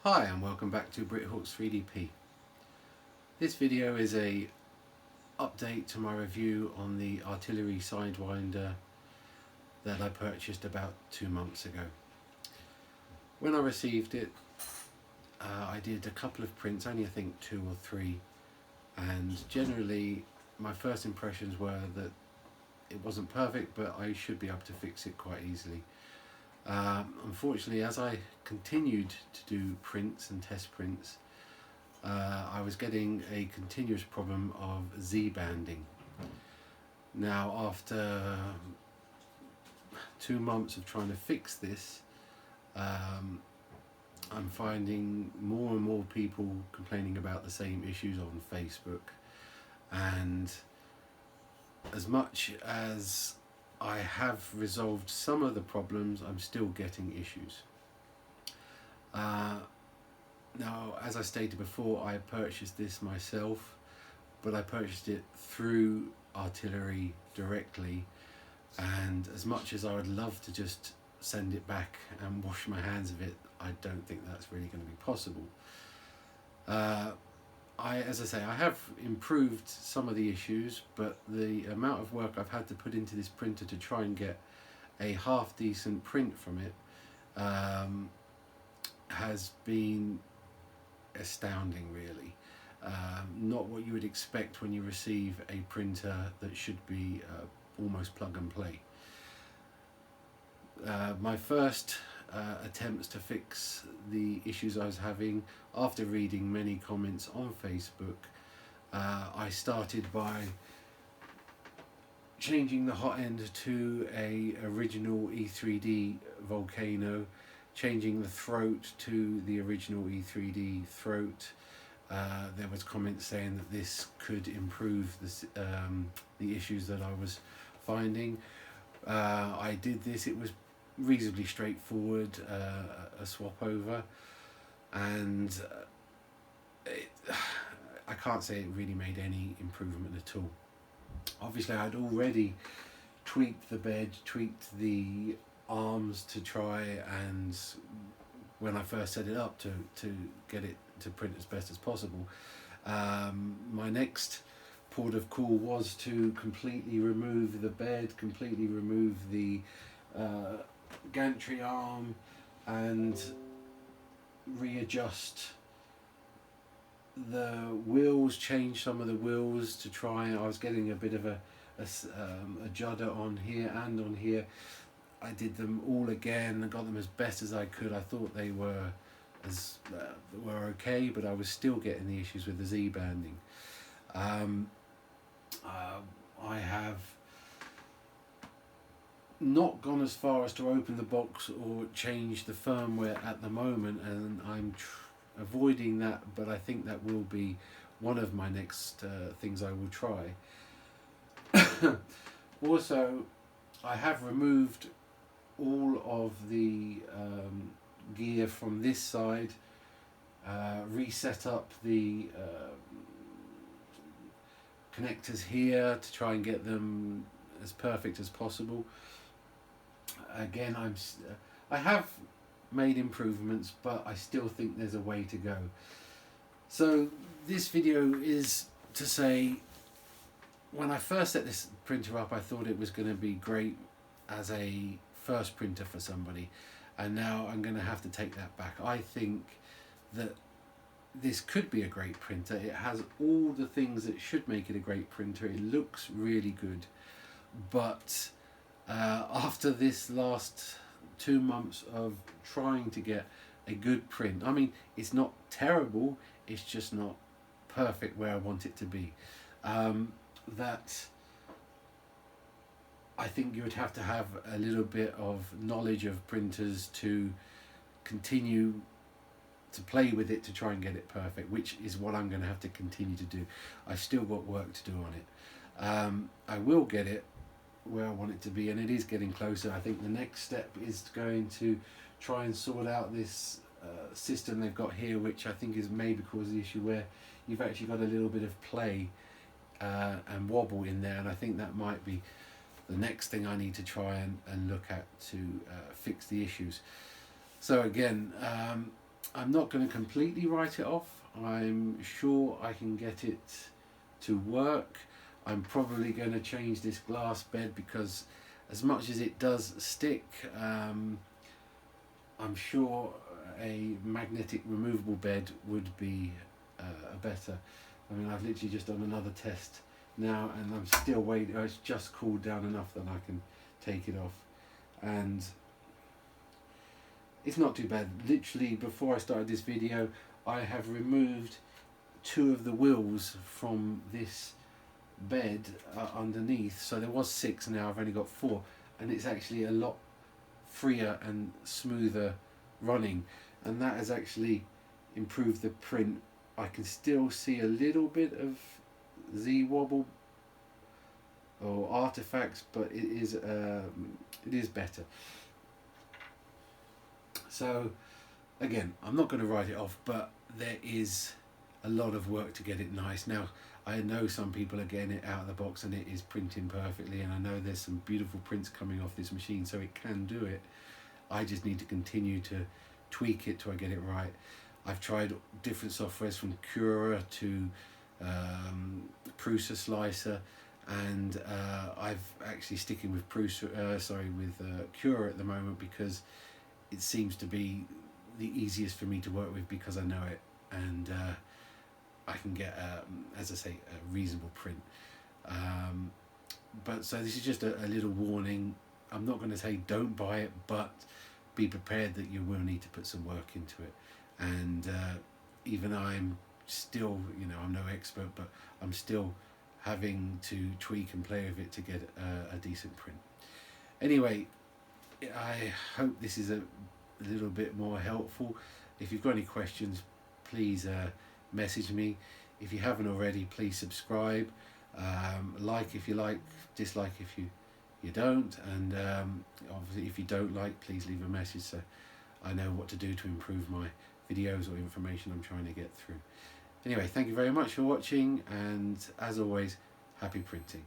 Hi and welcome back to Brithawk's 3DP. This video is a update to my review on the artillery sidewinder that I purchased about 2 months ago. When I received it, I did a couple of prints, only I think 2 or 3, and generally my first impressions were that it wasn't perfect, but I should be able to fix it quite easily. Unfortunately, as I continued to do prints and test prints, I was getting a continuous problem of Z-banding. Now, after 2 months of trying to fix this, I'm finding more and more people complaining about the same issues on Facebook, and as much as I have resolved some of the problems, I'm still getting issues. Now, as I stated before, I purchased this myself, but I purchased it through Artillery directly, and as much as I would love to just send it back and wash my hands of it, I don't think that's really going to be possible. As I say, I have improved some of the issues, but the amount of work I've had to put into this printer to try and get a half decent print from it has been astounding, really. Not what you would expect when you receive a printer that should be almost plug and play. My first attempts to fix the issues I was having, after reading many comments on Facebook, I started by changing the hot end to a original E3D Volcano, changing the throat to the original E3D throat. There was comments saying that this could improve the issues that I was finding. I did this. It was reasonably straightforward, a swap over, and I can't say it really made any improvement at all. Obviously, I'd already tweaked the bed, tweaked the arms to try, and when I first set it up to get it to print as best as possible, my next port of call was to completely remove the bed, completely remove the gantry arm, and readjust the wheels, change some of the wheels to try. I was getting a bit of a judder on here and on here. I did them all again and got them as best as I could. I thought they were okay, but I was still getting the issues with the Z-banding. I have not gone as far as to open the box or change the firmware at the moment, and I'm avoiding that, but I think that will be one of my next things I will try. Also, I have removed all of the gear from this side, reset up the connectors here to try and get them as perfect as possible. Again, I have made improvements, but I still think there's a way to go. So this video is to say, when I first set this printer up, I thought it was going to be great as a first printer for somebody, and now I'm going to have to take that back. I think that this could be a great printer. It has all the things that should make it a great printer. It looks really good, but after this last 2 months of trying to get a good print, I mean, it's not terrible, it's just not perfect where I want it to be. That I think you would have to have a little bit of knowledge of printers to continue to play with it to try and get it perfect, which is what I'm going to have to continue to do. I've still got work to do on it. I will get it where I want it to be, and it is getting closer. I think the next step is going to try and sort out this system they've got here, which I think is maybe causing the issue where you've actually got a little bit of play and wobble in there, and I think that might be the next thing I need to try and look at to fix the issues. So again, I'm not going to completely write it off. I'm sure I can get it to work. I'm probably going to change this glass bed because as much as it does stick, I'm sure a magnetic removable bed would be better. I mean, I've literally just done another test now and I'm still waiting. It's just cooled down enough that I can take it off, and it's not too bad. Literally before I started this video, I have removed 2 of the wheels from this bed underneath, so there was 6, now I've only got 4, and it's actually a lot freer and smoother running, and that has actually improved the print. I can still see a little bit of Z wobble or artifacts, but it is better. So again, I'm not going to write it off, but there is a lot of work to get it nice. Now, I know some people are getting it out of the box and it is printing perfectly, and I know there's some beautiful prints coming off this machine, so it can do it. I just need to continue to tweak it till I get it right. I've tried different softwares from Cura to Prusa Slicer, and I've actually sticking with Cura at the moment because it seems to be the easiest for me to work with because I know it, and I can get, as I say, a reasonable print. But so this is just a little warning. I'm not going to say don't buy it, but be prepared that you will need to put some work into it. And even I'm still, you know, I'm no expert, but I'm still having to tweak and play with it to get a decent print. Anyway, I hope this is a little bit more helpful. If you've got any questions, please message me. If you haven't already, please subscribe, like if you like, dislike if you don't, and obviously if you don't like, please leave a message so I know what to do to improve my videos or information I'm trying to get through. Anyway, thank you very much for watching, and as always, happy printing.